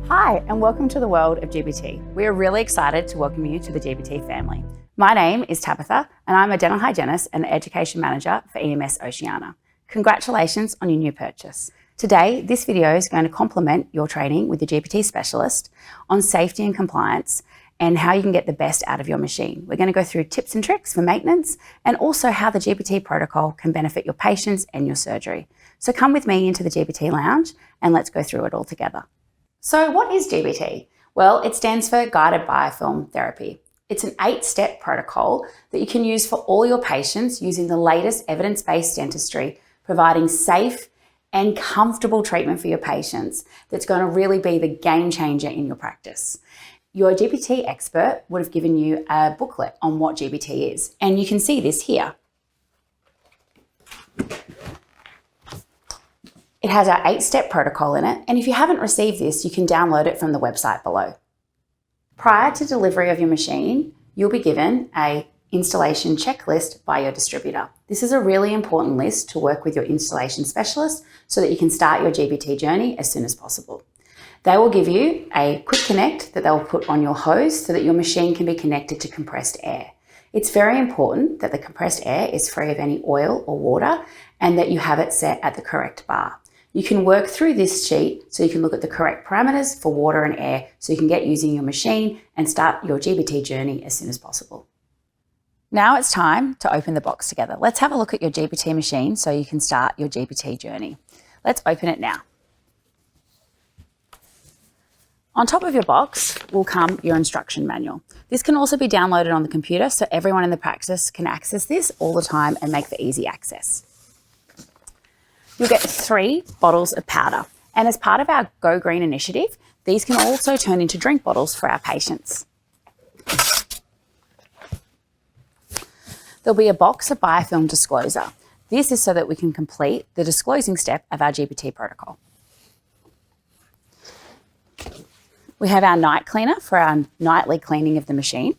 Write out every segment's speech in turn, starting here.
Hi, and welcome to the world of GBT. We are really excited to welcome you to the GBT family. My name is Tabitha, and I'm a dental hygienist and education manager for EMS Oceania. Congratulations on your new purchase. Today, this video is going to complement your training with the GBT specialist on safety and compliance and how you can get the best out of your machine. We're going to go through tips and tricks for maintenance and also how the GBT protocol can benefit your patients and your surgery. So come with me into the GBT lounge and let's go through it all together. So what is GBT? Well, it stands for Guided Biofilm Therapy. It's an 8-step protocol that you can use for all your patients using the latest evidence-based dentistry, providing safe and comfortable treatment for your patients that's going to really be the game changer in your practice. Your GBT expert would have given you a booklet on what GBT is, and you can see this here. It has our 8-step protocol in it, and if you haven't received this, you can download it from the website below. Prior to delivery of your machine, you'll be given an installation checklist by your distributor. This is a really important list to work with your installation specialist so that you can start your GBT journey as soon as possible. They will give you a quick connect that they'll put on your hose so that your machine can be connected to compressed air. It's very important that the compressed air is free of any oil or water and that you have it set at the correct bar. You can work through this sheet so you can look at the correct parameters for water and air so you can get using your machine and start your GBT journey as soon as possible. Now it's time to open the box together. Let's have a look at your GBT machine so you can start your GBT journey. Let's open it now. On top of your box will come your instruction manual. This can also be downloaded on the computer so everyone in the practice can access this all the time and make for easy access. You'll get 3 bottles of powder. And as part of our Go Green initiative, these can also turn into drink bottles for our patients. There'll be a box of biofilm disclosure. This is so that we can complete the disclosing step of our GBT protocol. We have our night cleaner for our nightly cleaning of the machine.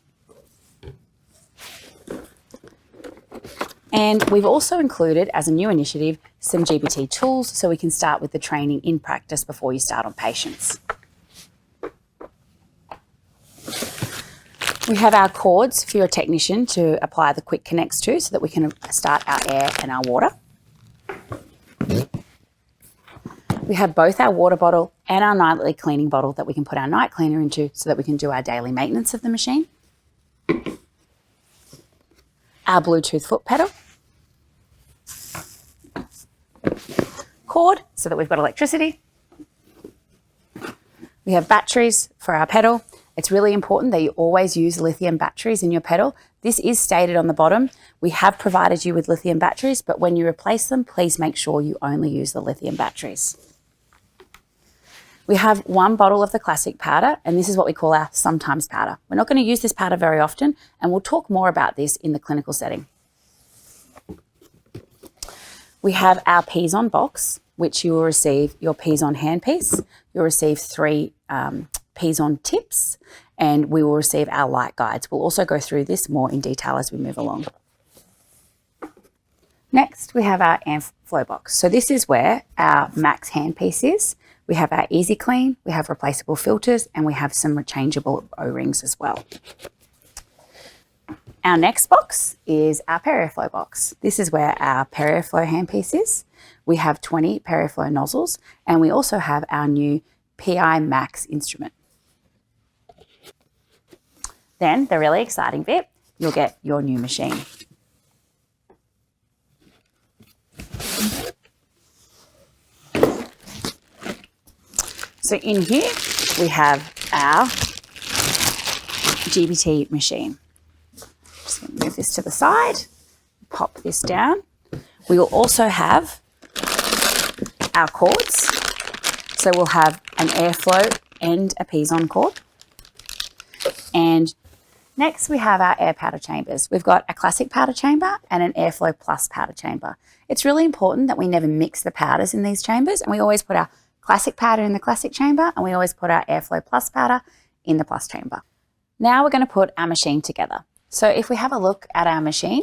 And we've also included, as a new initiative, some GBT tools so we can start with the training in practice before you start on patients. We have our cords for your technician to apply the quick connects to so that we can start our air and our water. We have both our water bottle and our nightly cleaning bottle that we can put our night cleaner into so that we can do our daily maintenance of the machine. Our Bluetooth foot pedal, cord so that we've got electricity. We have batteries for our pedal. It's really important that you always use lithium batteries in your pedal. This is stated on the bottom. We have provided you with lithium batteries, but when you replace them, please make sure you only use the lithium batteries. We have 1 bottle of the classic powder, and this is what we call our sometimes powder. We're not going to use this powder very often, and we'll talk more about this in the clinical setting. We have our Peas-on box, which you will receive your Peas-on handpiece. You'll receive 3 Peas-on tips, and we will receive our light guides. We'll also go through this more in detail as we move along. Next, we have our Flow box. So this is where our Max handpiece is. We have our Easy Clean, we have replaceable filters, and we have some rechangeable O-rings as well. Our next box is our PerioFlow box. This is where our PerioFlow handpiece is. We have 20 PerioFlow nozzles, and we also have our new PI Max instrument. Then, the really exciting bit, you'll get your new machine. So in here, we have our GBT machine. Just going to move this to the side, pop this down. We will also have our cords. So we'll have an airflow and a Peas-on cord. And next we have our air powder chambers. We've got a classic powder chamber and an airflow plus powder chamber. It's really important that we never mix the powders in these chambers, and we always put our classic powder in the classic chamber, and we always put our airflow plus powder in the plus chamber. Now we're going to put our machine together. So if we have a look at our machine,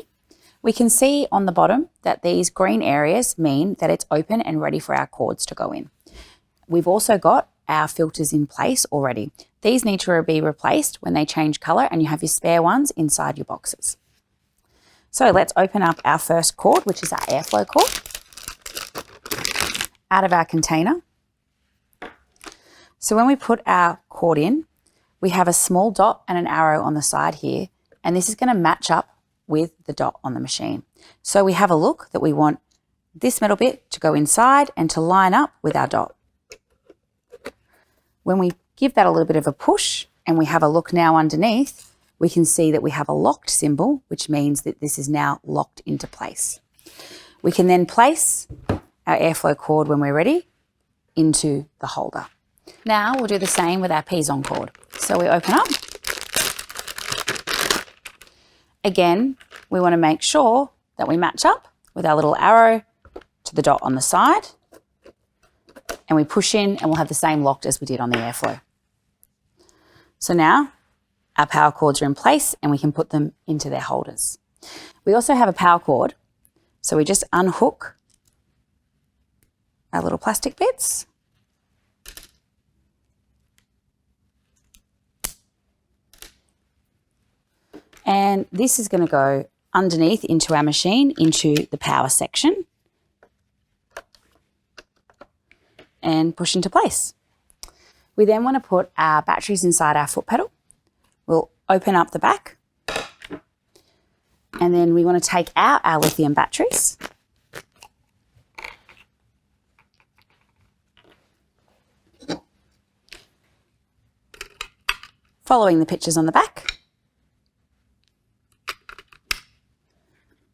we can see on the bottom that these green areas mean that it's open and ready for our cords to go in. We've also got our filters in place already. These need to be replaced when they change colour, and you have your spare ones inside your boxes. So let's open up our first cord, which is our airflow cord, out of our container. So when we put our cord in, we have a small dot and an arrow on the side here, and this is going to match up with the dot on the machine. So we have a look that we want this metal bit to go inside and to line up with our dot. When we give that a little bit of a push and we have a look now underneath, we can see that we have a locked symbol, which means that this is now locked into place. We can then place our airflow cord when we're ready into the holder. Now we'll do the same with our P-on cord. So we open up. Again, we want to make sure that we match up with our little arrow to the dot on the side, and we push in and we'll have the same locked as we did on the airflow. So now our power cords are in place and we can put them into their holders. We also have a power cord, so we just unhook our little plastic bits. And this is going to go underneath into our machine, into the power section, and push into place. We then want to put our batteries inside our foot pedal. We'll open up the back, and then we want to take out our lithium batteries. Following the pictures on the back.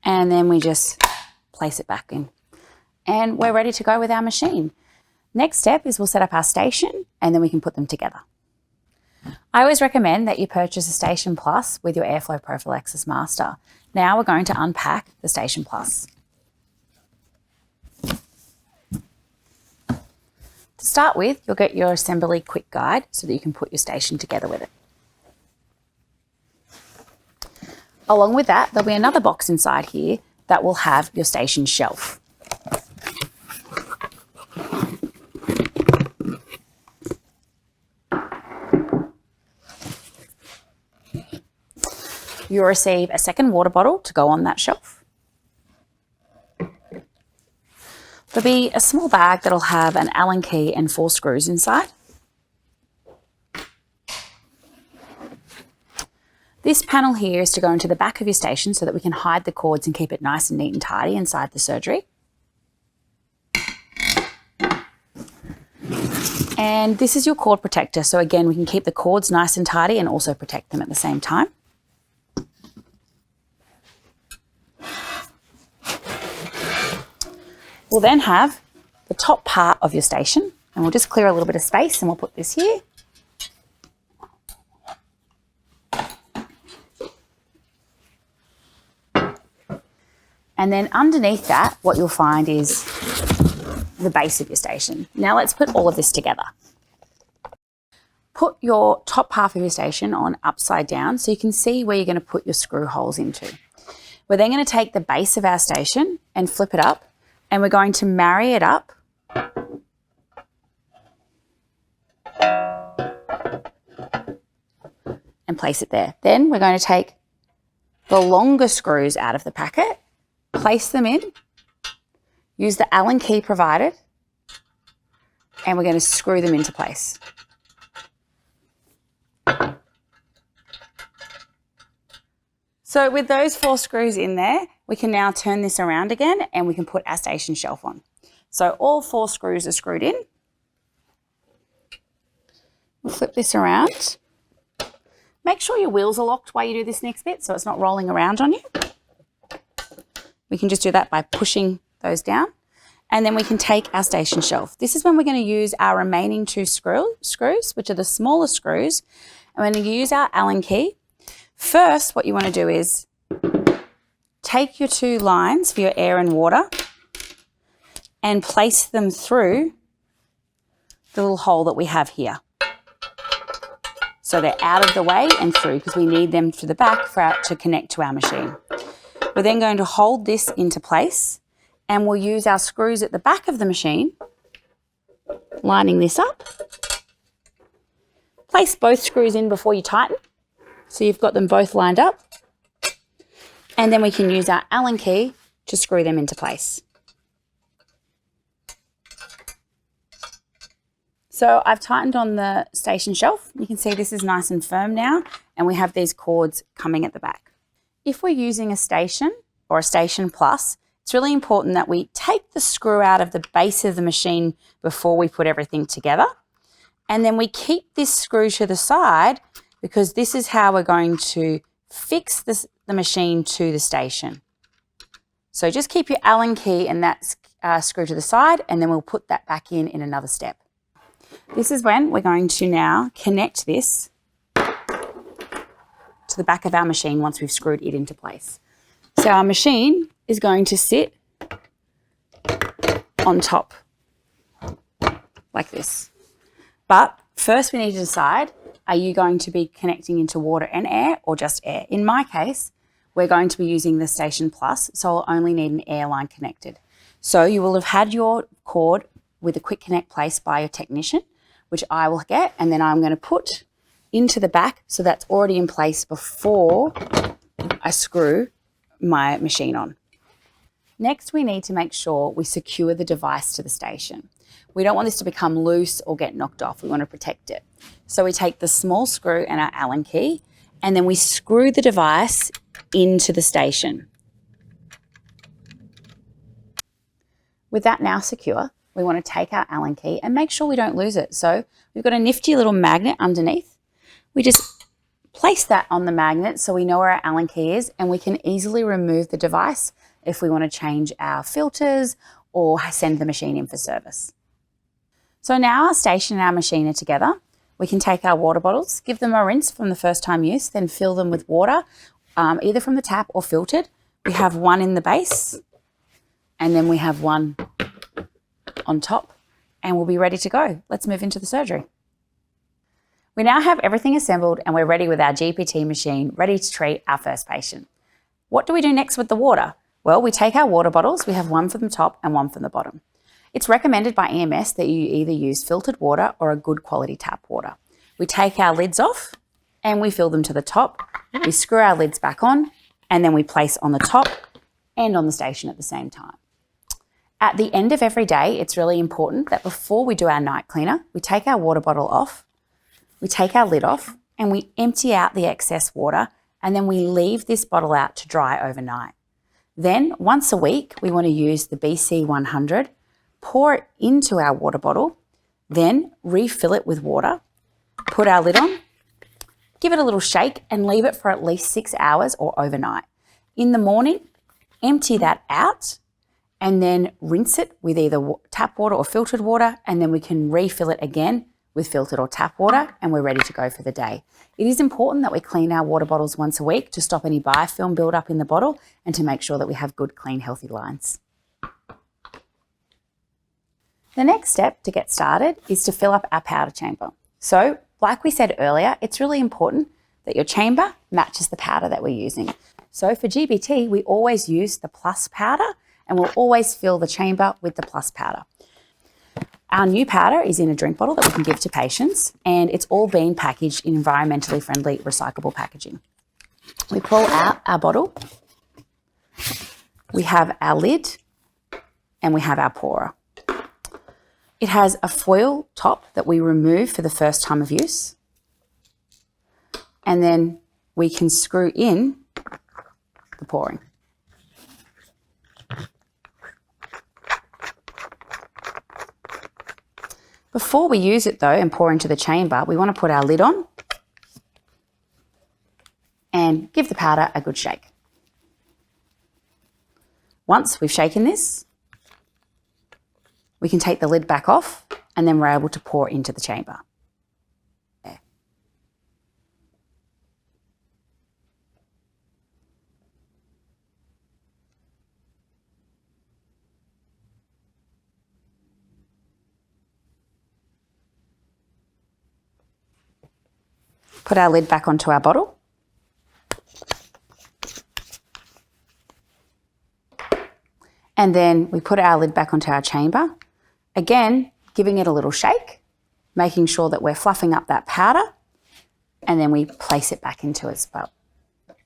And then we just place it back in. And we're ready to go with our machine. Next step is we'll set up our station and then we can put them together. I always recommend that you purchase a Station Plus with your Airflow Prophylaxis Master. Now we're going to unpack the Station Plus. To start with, you'll get your assembly quick guide so that you can put your station together with it. Along with that, there'll be another box inside here that will have your station shelf. You'll receive a second water bottle to go on that shelf. There'll be a small bag that'll have an Allen key and 4 screws inside. This panel here is to go into the back of your station so that we can hide the cords and keep it nice and neat and tidy inside the surgery. And this is your cord protector. So again, we can keep the cords nice and tidy and also protect them at the same time. We'll then have the top part of your station, and we'll just clear a little bit of space and we'll put this here. And then underneath that, what you'll find is the base of your station. Now let's put all of this together. Put your top half of your station on upside down so you can see where you're going to put your screw holes into. We're then going to take the base of our station and flip it up, and we're going to marry it up and place it there. Then we're going to take the longer screws out of the packet, place them in, use the Allen key provided, and we're going to screw them into place. So with those 4 screws in there, we can now turn this around again and we can put our station shelf on. So all 4 screws are screwed in. We'll flip this around. Make sure your wheels are locked while you do this next bit so it's not rolling around on you. We can just do that by pushing those down. And then we can take our station shelf. This is when we're going to use our remaining 2 screws, which are the smaller screws. And we're going to use our Allen key. First, what you want to do is take your 2 lines for your air and water and place them through the little hole that we have here. So they're out of the way and through, because we need them to the back to connect to our machine. We're then going to hold this into place, and we'll use our screws at the back of the machine, lining this up, Place both screws in before you tighten, so you've got them both lined up. And then we can use our Allen key to screw them into place. So I've tightened on the station shelf. You can see this is nice and firm now, and we have these cords coming at the back. If we're using a station or a station plus, it's really important that we take the screw out of the base of the machine before we put everything together. And then we keep this screw to the side because this is how we're going to fix the machine to the station. So just keep your Allen key and that screw to the side, and then we'll put that back in another step. This is when we're going to now connect this to the back of our machine once we've screwed it into place. So our machine is going to sit on top like this. But first we need to decide, are you going to be connecting into water and air or just air? In my case, we're going to be using the Station Plus, so I'll only need an air line connected. So you will have had your cord with a quick connect placed by your technician, which I will get, and then I'm going to put into the back so that's already in place before I screw my machine on. Next, we need to make sure we secure the device to the station. We don't want this to become loose or get knocked off. We want to protect it. So we take the small screw and our Allen key, and then we screw the device into the station. With that now secure, we want to take our Allen key and make sure we don't lose it. So we've got a nifty little magnet underneath. We just place that on the magnet so we know where our Allen key is, and we can easily remove the device if we want to change our filters or send the machine in for service. So now our station and our machine are together. We can take our water bottles, give them a rinse from the first time use, then fill them with water, either from the tap or filtered. We have one in the base, and then we have one on top, and we'll be ready to go. Let's move into the surgery. We now have everything assembled and we're ready with our GPT machine, ready to treat our first patient. What do we do next with the water? Well, we take our water bottles. We have one from the top and one from the bottom. It's recommended by EMS that you either use filtered water or a good quality tap water. We take our lids off and we fill them to the top. We screw our lids back on, and then we place on the top and on the station at the same time. At the end of every day, it's really important that before we do our night cleaner, we take our water bottle off, we take our lid off, and we empty out the excess water, and then we leave this bottle out to dry overnight. Then once a week, we want to use the BC 100, pour it into our water bottle, then refill it with water, put our lid on, give it a little shake, and leave it for at least 6 hours or overnight. In the morning, empty that out, and then rinse it with either tap water or filtered water, and then we can refill it again with filtered or tap water, and we're ready to go for the day. It is important that we clean our water bottles once a week to stop any biofilm buildup in the bottle and to make sure that we have good, clean, healthy lines. The next step to get started is to fill up our powder chamber. So, like we said earlier, it's really important that your chamber matches the powder that we're using. So for GBT, we always use the plus powder, and we'll always fill the chamber with the plus powder. Our new powder is in a drink bottle that we can give to patients, and it's all been packaged in environmentally friendly recyclable packaging. We pull out our bottle, we have our lid, and we have our pourer. It has a foil top that we remove for the first time of use, and then we can screw in the pouring. Before we use it though and pour into the chamber, we want to put our lid on and give the powder a good shake. Once we've shaken this, we can take the lid back off, and then we're able to pour into the chamber. Put our lid back onto our bottle. And then we put our lid back onto our chamber. Again, giving it a little shake, making sure that we're fluffing up that powder and then we place it back into its bottle.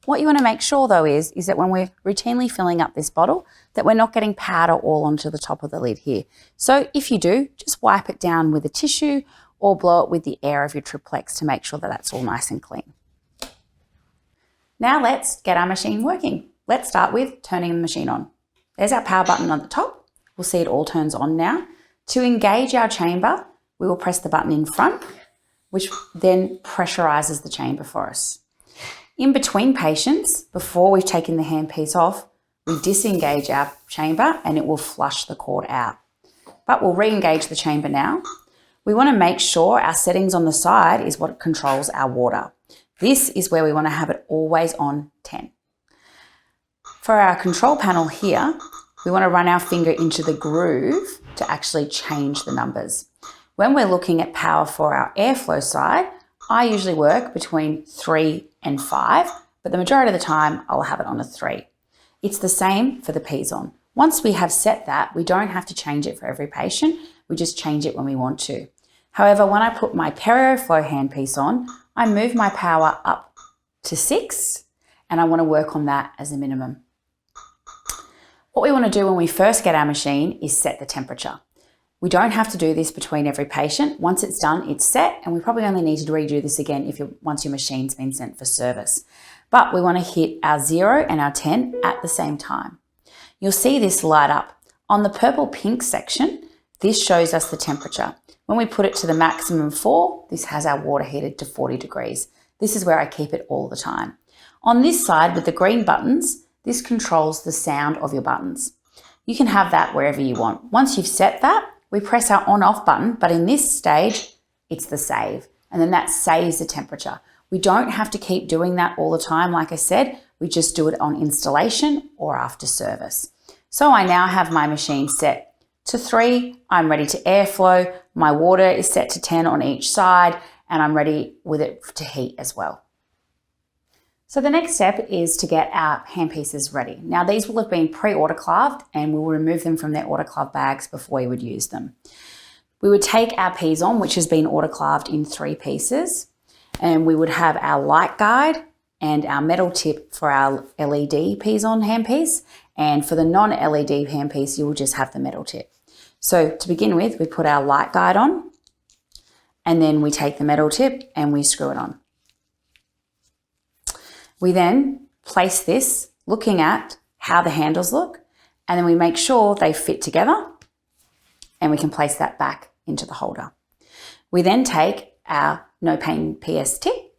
What you want to make sure though is that when we're routinely filling up this bottle, that we're not getting powder all onto the top of the lid here. So if you do, just wipe it down with a tissue or blow it with the air of your triplex to make sure that that's all nice and clean. Now let's get our machine working. Let's start with turning the machine on. There's our power button on the top. We'll see it all turns on now. To engage our chamber, we will press the button in front, which then pressurizes the chamber for us. In between patients, before we've taken the handpiece off, we disengage our chamber and it will flush the cord out. But we'll re-engage the chamber now. We want to make sure our settings on the side is what controls our water. This is where we want to have it always on 10. For our control panel here, we want to run our finger into the groove to actually change the numbers. When we're looking at power for our airflow side, I usually work between 3 and 5, but the majority of the time I'll have it on a 3. It's the same for the piezo. Once we have set that, we don't have to change it for every patient. We just change it when we want to. However, when I put my PeriFlow handpiece on, I move my power up to 6 and I want to work on that as a minimum. What we want to do when we first get our machine is set the temperature. We don't have to do this between every patient. Once it's done, it's set, and we probably only need to redo this again once your machine's been sent for service. But we want to hit our 0 and our 10 at the same time. You'll see this light up. On the purple-pink section, this shows us the temperature. When we put it to the maximum 4, this has our water heated to 40 degrees. This is where I keep it all the time. On this side with the green buttons, this controls the sound of your buttons. You can have that wherever you want. Once you've set that, we press our on-off button, but in this stage, it's the save. And then that saves the temperature. We don't have to keep doing that all the time. Like I said, we just do it on installation or after service. So I now have my machine set to 3, I'm ready to airflow, my water is set to 10 on each side, and I'm ready with it to heat as well. So the next step is to get our handpieces ready. Now these will have been pre-autoclaved and we will remove them from their autoclave bags before we would use them. We would take our piezo, which has been autoclaved in 3 pieces, and we would have our light guide and our metal tip for our LED piezo handpiece, and for the non-LED handpiece, you will just have the metal tip. So to begin with, we put our light guide on, and then we take the metal tip and we screw it on. We then place this looking at how the handles look, and then we make sure they fit together, and we can place that back into the holder. We then take our no pain PS tip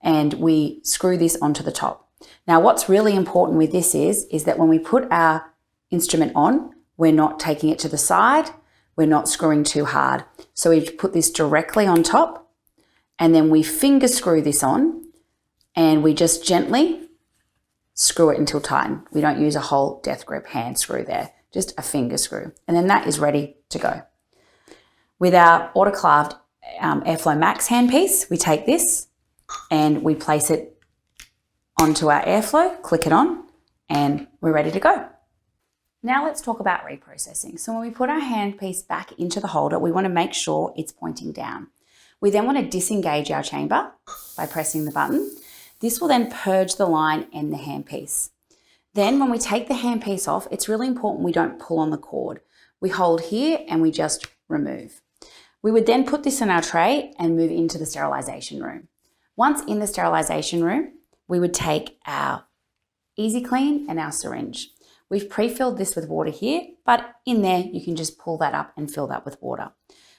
and we screw this onto the top. Now what's really important with this is that when we put our instrument on, we're not taking it to the side, we're not screwing too hard. So we put this directly on top, and then we finger screw this on, and we just gently screw it until tightened. We don't use a whole death grip hand screw there, just a finger screw. And then that is ready to go. With our autoclaved Airflow Max handpiece, we take this and we place it onto our airflow, click it on, and we're ready to go. Now let's talk about reprocessing. So when we put our handpiece back into the holder, we want to make sure it's pointing down. We then want to disengage our chamber by pressing the button. This will then purge the line and the handpiece. Then when we take the handpiece off, it's really important we don't pull on the cord. We hold here and we just remove. We would then put this in our tray and move into the sterilization room. Once in the sterilization room, we would take our Easy Clean and our syringe. We've pre-filled this with water here, but in there you can just pull that up and fill that with water.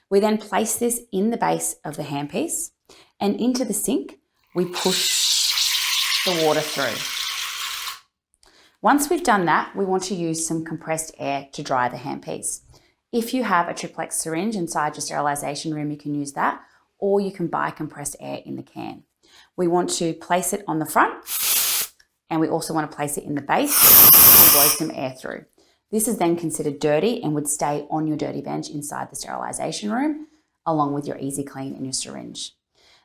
We then place this in the base of the handpiece, and into the sink, we push the water through. Once we've done that, we want to use some compressed air to dry the handpiece. If you have a triplex syringe inside your sterilization room, you can use that, or you can buy compressed air in the can. We want to place it on the front, and we also want to place it in the base and blow some air through. This is then considered dirty and would stay on your dirty bench inside the sterilization room, along with your Easy Clean and your syringe.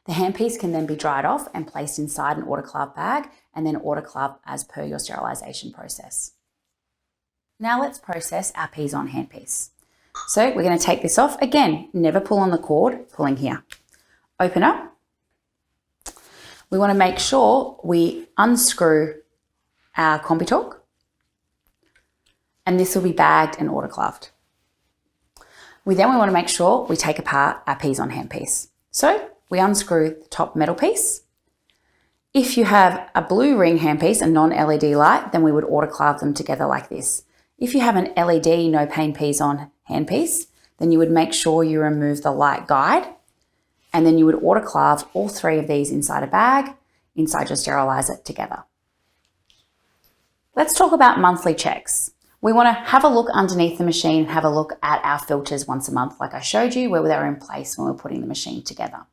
The handpiece can then be dried off and placed inside an autoclave bag and then autoclave as per your sterilization process. Now let's process our piezo handpiece. So we're going to take this off. Again, never pull on the cord, pulling here. Open up. we want to make sure we unscrew our CombiTalk, and this will be bagged and autoclaved. We want to make sure we take apart our Peas-on handpiece. So we unscrew the top metal piece. If you have a blue ring handpiece, a non-LED light, then we would autoclave them together like this. If you have an LED no pain Peas-on handpiece, then you would make sure you remove the light guide, and then you would autoclave all three of these inside a bag, inside your sterilizer together. Let's talk about monthly checks. We want to have a look underneath the machine, have a look at our filters once a month, like I showed you, where they were in place when we were putting the machine together.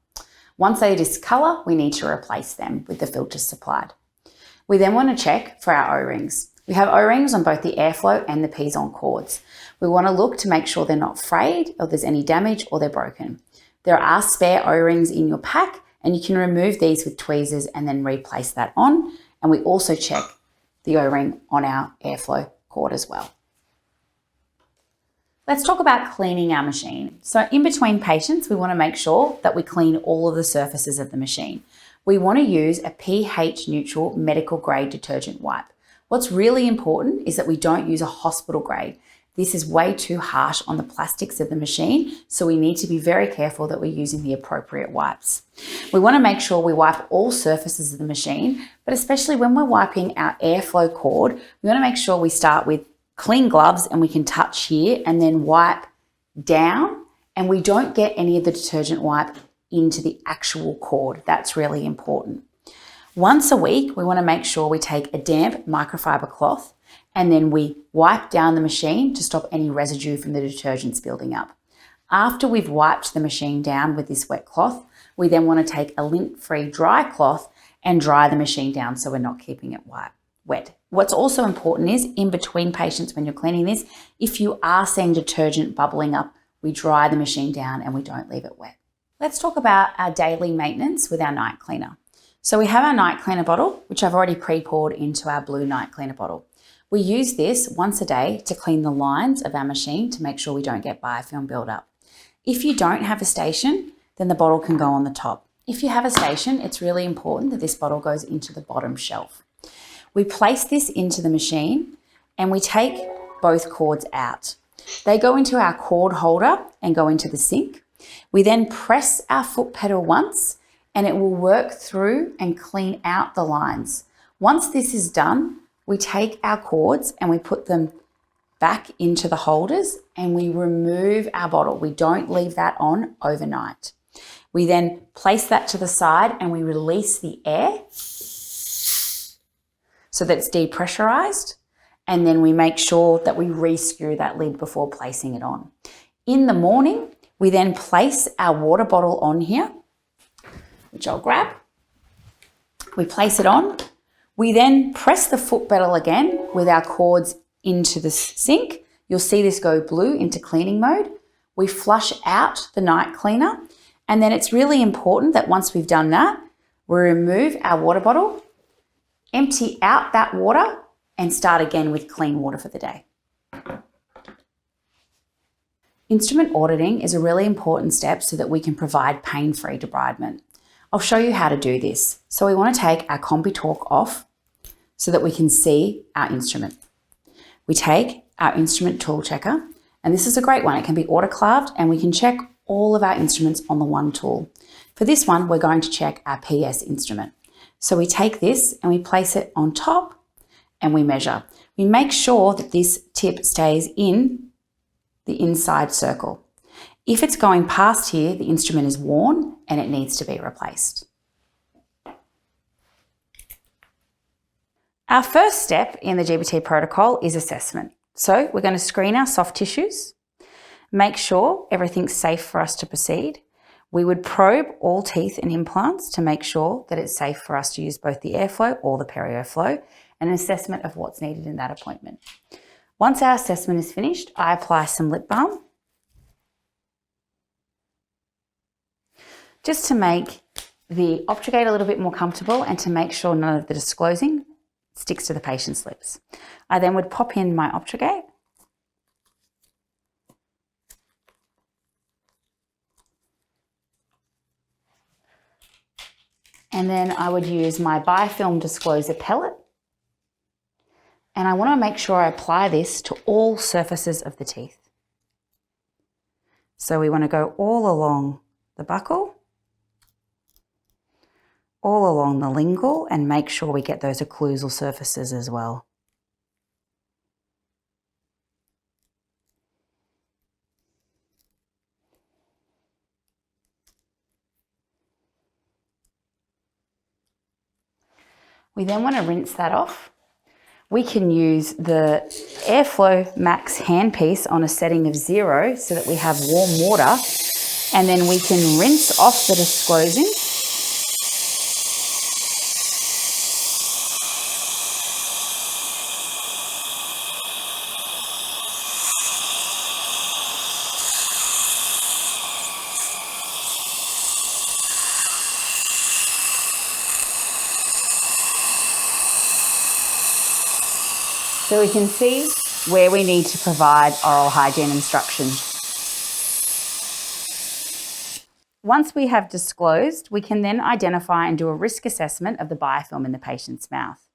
Once they discolor, we need to replace them with the filters supplied. We then want to check for our O-rings. We have O-rings on both the airflow and the Peas-on cords. We want to look to make sure they're not frayed, or there's any damage, or they're broken. There are spare O-rings in your pack, and you can remove these with tweezers and then replace that on. And we also check the O-ring on our airflow cord as well. Let's talk about cleaning our machine. So in between patients, we want to make sure that we clean all of the surfaces of the machine. We want to use a pH neutral medical grade detergent wipe. What's really important is that we don't use a hospital grade. This is way too harsh on the plastics of the machine, so we need to be very careful that we're using the appropriate wipes. We want to make sure we wipe all surfaces of the machine, but especially when we're wiping our airflow cord, we want to make sure we start with clean gloves and we can touch here and then wipe down, and we don't get any of the detergent wipe into the actual cord. That's really important. Once a week, we want to make sure we take a damp microfiber cloth and then we wipe down the machine to stop any residue from the detergents building up. After we've wiped the machine down with this wet cloth, we then want to take a lint-free dry cloth and dry the machine down so we're not keeping it wet. What's also important is in between patients when you're cleaning this, if you are seeing detergent bubbling up, we dry the machine down and we don't leave it wet. Let's talk about our daily maintenance with our night cleaner. So we have our night cleaner bottle, which I've already pre-poured into our blue night cleaner bottle. We use this once a day to clean the lines of our machine to make sure we don't get biofilm buildup. If you don't have a station, then the bottle can go on the top. If you have a station, it's really important that this bottle goes into the bottom shelf. We place this into the machine and we take both cords out. They go into our cord holder and go into the sink. We then press our foot pedal once and it will work through and clean out the lines. Once this is done, we take our cords and we put them back into the holders and we remove our bottle. We don't leave that on overnight. We then place that to the side and we release the air so that it's depressurized, and then we make sure that we re-screw that lid before placing it on. In the morning, we then place our water bottle on here, which I'll grab. We place it on. We then press the foot pedal again with our cords into the sink. You'll see this go blue into cleaning mode. We flush out the night cleaner, and then it's really important that once we've done that, we remove our water bottle, empty out that water, and start again with clean water for the day. Instrument auditing is a really important step so that we can provide pain-free debridement. I'll show you how to do this. So we want to take our CombiTalk off so that we can see our instrument. We take our instrument tool checker, and this is a great one. It can be autoclaved and we can check all of our instruments on the one tool. For this one, we're going to check our PS instrument. So we take this and we place it on top and we measure. We make sure that this tip stays in the inside circle. If it's going past here, the instrument is worn and it needs to be replaced. Our first step in the GBT protocol is assessment. So we're going to screen our soft tissues, make sure everything's safe for us to proceed. We would probe all teeth and implants to make sure that it's safe for us to use both the airflow or the perio-flow, and an assessment of what's needed in that appointment. Once our assessment is finished, I apply some lip balm just to make the objugate a little bit more comfortable and to make sure none of the disclosing sticks to the patient's lips. I then would pop in my objugate And then I would use my biofilm disclosure pellet. And I want to make sure I apply this to all surfaces of the teeth. So we want to go all along the buccal, all along the lingual, and make sure we get those occlusal surfaces as well. We then want to rinse that off. We can use the Airflow Max handpiece on a setting of 0 so that we have warm water, and then we can rinse off the disclosing. So we can see where we need to provide oral hygiene instructions. Once we have disclosed, we can then identify and do a risk assessment of the biofilm in the patient's mouth.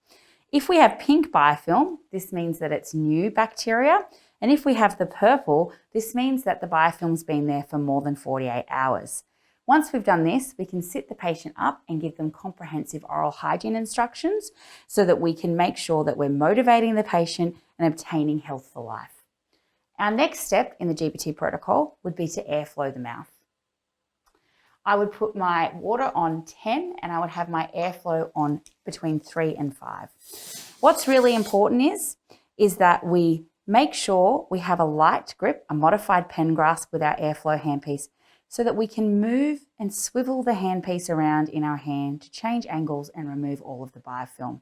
If we have pink biofilm, this means that it's new bacteria. And if we have the purple, this means that the biofilm's been there for more than 48 hours. Once we've done this, we can sit the patient up and give them comprehensive oral hygiene instructions so that we can make sure that we're motivating the patient and obtaining health for life. Our next step in the GPT protocol would be to airflow the mouth. I would put my water on 10 and I would have my airflow on between 3 and 5. What's really important is that we make sure we have a light grip, a modified pen grasp with our airflow handpiece, so that we can move and swivel the handpiece around in our hand to change angles and remove all of the biofilm.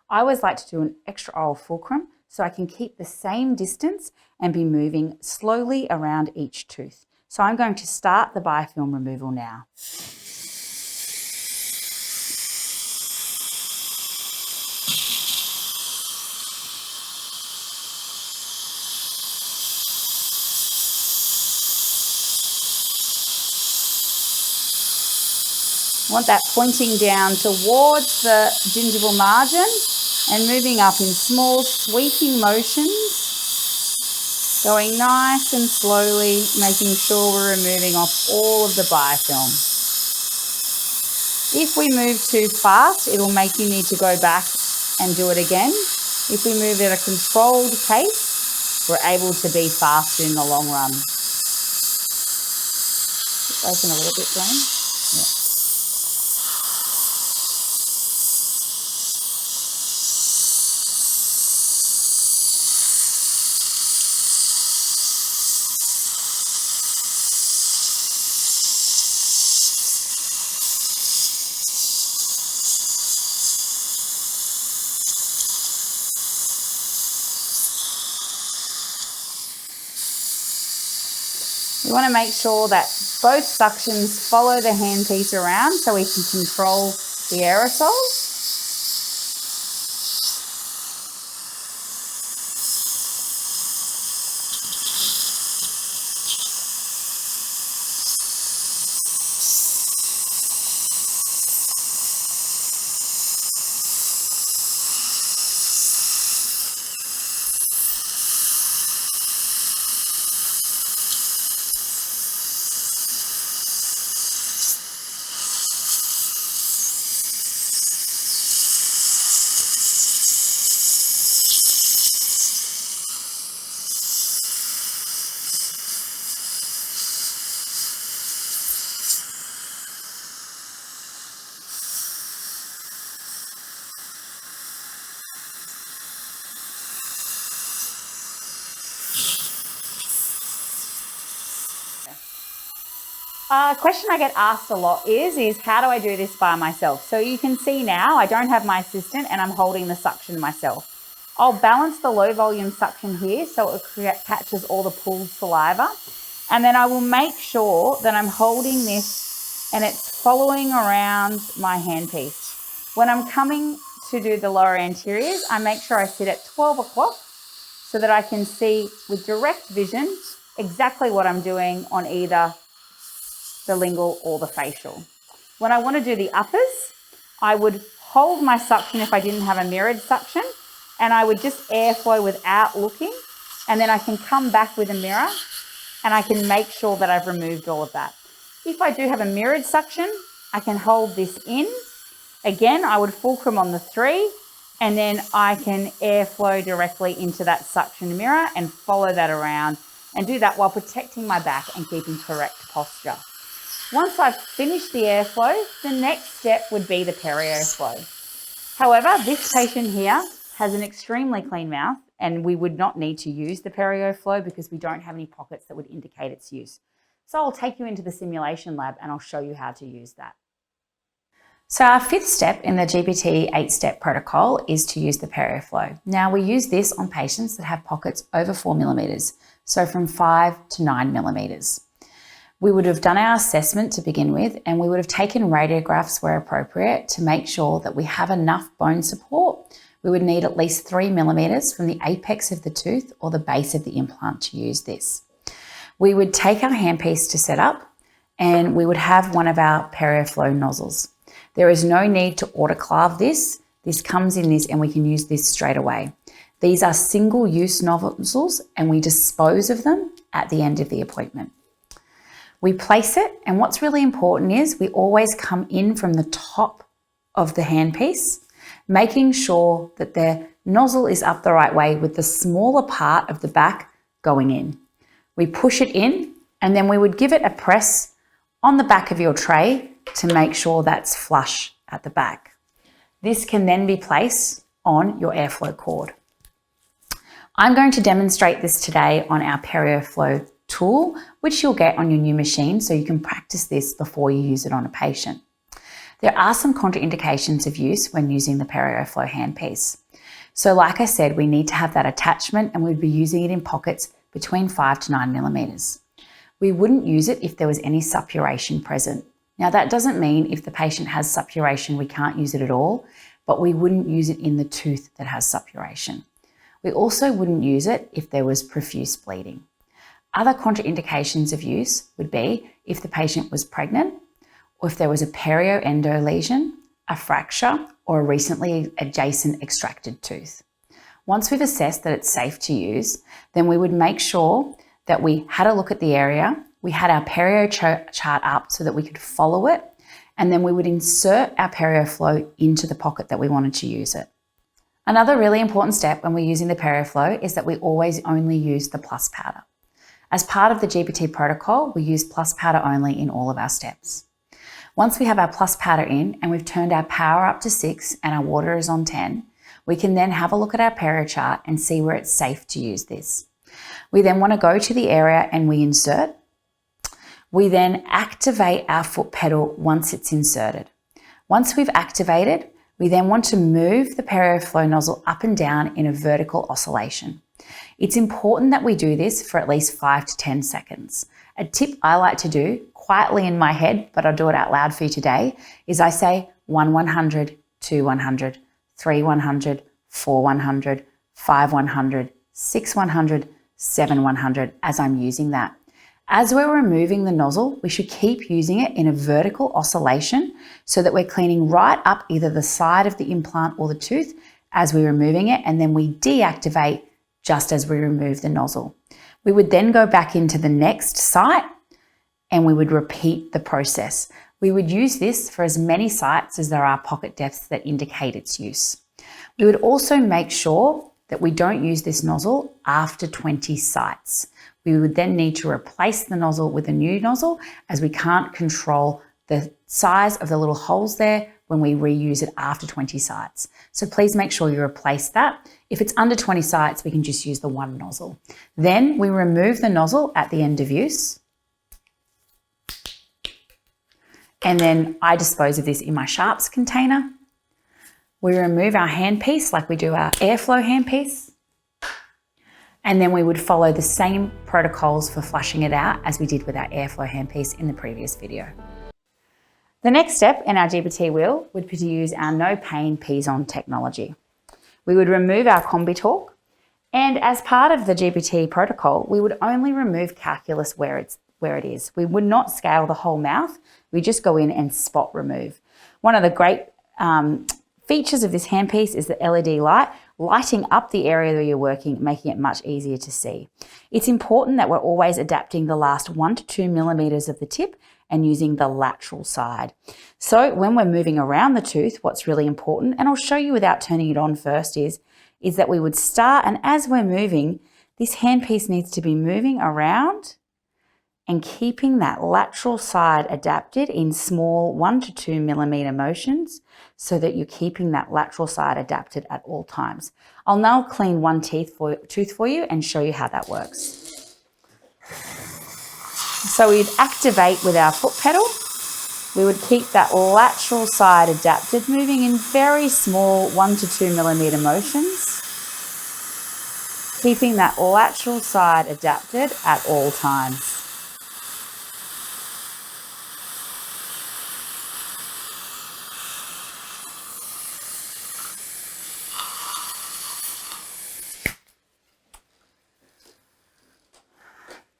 I always like to do an extra oral fulcrum so I can keep the same distance and be moving slowly around each tooth. So I'm going to start the biofilm removal now. I want that pointing down towards the gingival margin and moving up in small sweeping motions, going nice and slowly, making sure we're removing off all of the biofilm. If we move too fast, it'll make you need to go back and do it again. If we move at a controlled pace, we're able to be faster in the long run. Just open a little bit, Blaine. Yeah. We want to make sure that both suctions follow the handpiece around so we can control the aerosols. A question I get asked a lot is how do I do this by myself? So you can see now I don't have my assistant and I'm holding the suction myself. I'll balance the low volume suction here so it catches all the pooled saliva. And then I will make sure that I'm holding this and it's following around my handpiece. When I'm coming to do the lower anteriors, I make sure I sit at 12 o'clock so that I can see with direct vision exactly what I'm doing on either the lingual or the facial. When I want to do the uppers, I would hold my suction if I didn't have a mirrored suction, and I would just airflow without looking, and then I can come back with a mirror and I can make sure that I've removed all of that. If I do have a mirrored suction, I can hold this in. Again, I would fulcrum on the 3, and then I can airflow directly into that suction mirror and follow that around and do that while protecting my back and keeping correct posture. Once I've finished the airflow, the next step would be the perio flow. However, this patient here has an extremely clean mouth, and we would not need to use the perio flow because we don't have any pockets that would indicate its use. So I'll take you into the simulation lab and I'll show you how to use that. So our 5th step in the GBT 8-step protocol is to use the perio flow. Now we use this on patients that have pockets over 4 millimeters, so from 5 to 9 millimeters. We would have done our assessment to begin with, and we would have taken radiographs where appropriate to make sure that we have enough bone support. We would need at least 3 millimeters from the apex of the tooth or the base of the implant to use this. We would take our handpiece to set up, and we would have one of our perio flow nozzles. There is no need to autoclave this. This comes in this and we can use this straight away. These are single-use nozzles and we dispose of them at the end of the appointment. We place it, and what's really important is we always come in from the top of the handpiece, making sure that the nozzle is up the right way with the smaller part of the back going in. We push it in, and then we would give it a press on the back of your tray to make sure that's flush at the back. This can then be placed on your airflow cord. I'm going to demonstrate this today on our perio flow tool, which you'll get on your new machine, so you can practice this before you use it on a patient. There are some contraindications of use when using the perio flow handpiece. So like I said, we need to have that attachment, and we'd be using it in pockets between 5 to 9 millimeters. We wouldn't use it if there was any suppuration present. Now that doesn't mean if the patient has suppuration we can't use it at all, but we wouldn't use it in the tooth that has suppuration. We also wouldn't use it if there was profuse bleeding. Other contraindications of use would be if the patient was pregnant, or if there was a perioendo lesion, a fracture, or a recently adjacent extracted tooth. Once we've assessed that it's safe to use, then we would make sure that we had a look at the area, we had our perio chart up so that we could follow it, and then we would insert our perio flow into the pocket that we wanted to use it. Another really important step when we're using the perio flow is that we always only use the plus powder. As part of the GBT protocol, we use plus powder only in all of our steps. Once we have our plus powder in and we've turned our power up to 6 and our water is on 10, we can then have a look at our perio chart and see where it's safe to use this. We then want to go to the area and we insert. We then activate our foot pedal once it's inserted. Once we've activated, we then want to move the perio flow nozzle up and down in a vertical oscillation. It's important that we do this for at least 5 to 10 seconds. A tip I like to do quietly in my head, but I'll do it out loud for you today, is I say 1 100, 2 100, 3 100, 4 100, 5 100, 6 100, 7 100 as I'm using that. As we're removing the nozzle, we should keep using it in a vertical oscillation so that we're cleaning right up either the side of the implant or the tooth as we're removing it, and then we deactivate just as we remove the nozzle. We would then go back into the next site and we would repeat the process. We would use this for as many sites as there are pocket depths that indicate its use. We would also make sure that we don't use this nozzle after 20 sites. We would then need to replace the nozzle with a new nozzle, as we can't control the size of the little holes there when we reuse it after 20 sites. So please make sure you replace that. If it's under 20 sites, we can just use the one nozzle. Then we remove the nozzle at the end of use. And then I dispose of this in my sharps container. We remove our handpiece like we do our airflow handpiece. And then we would follow the same protocols for flushing it out as we did with our airflow handpiece in the previous video. The next step in our GBT wheel would be to use our no pain P-Zone technology. We would remove our combi torque, and as part of the GBT protocol, we would only remove calculus where it is. We would not scale the whole mouth. We just go in and spot remove. One of the great features of this handpiece is the LED light, lighting up the area where you're working, making it much easier to see. It's important that we're always adapting the last 1 to 2 millimeters of the tip and using the lateral side. So when we're moving around the tooth, what's really important, and I'll show you without turning it on first, is that we would start, and as we're moving, this handpiece needs to be moving around and keeping that lateral side adapted in small 1 to 2 millimeter motions so that you're keeping that lateral side adapted at all times. I'll now clean one tooth for you and show you how that works. So we'd activate with our foot pedal. We would keep that lateral side adapted, moving in very small 1 to 2 millimeter motions, keeping that lateral side adapted at all times.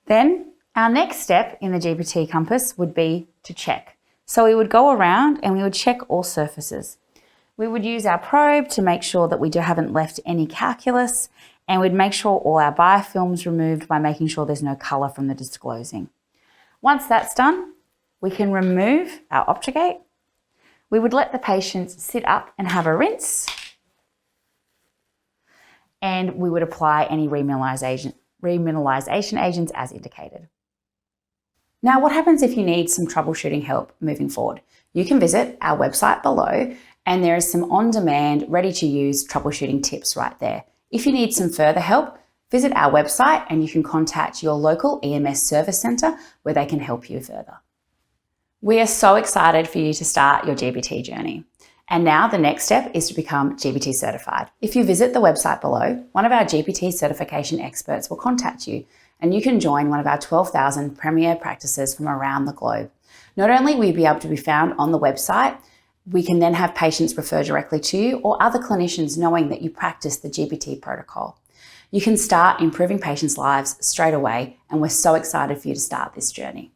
Then our next step in the GPT compass would be to check. So we would go around and we would check all surfaces. We would use our probe to make sure that we haven't left any calculus, and we'd make sure all our biofilm's removed by making sure there's no colour from the disclosing. Once that's done, we can remove our Optigate. We would let the patients sit up and have a rinse, and we would apply any remineralization agents as indicated. Now, what happens if you need some troubleshooting help moving forward? You can visit our website below, and there is some on-demand, ready-to-use troubleshooting tips right there. If you need some further help, visit our website and you can contact your local EMS service centre where they can help you further. We are so excited for you to start your GBT journey. And now the next step is to become GBT certified. If you visit the website below, one of our GPT certification experts will contact you, and you can join one of our 12,000 premier practices from around the globe. Not only will you be able to be found on the website, we can then have patients refer directly to you or other clinicians knowing that you practice the GBT protocol. You can start improving patients' lives straight away, and we're so excited for you to start this journey.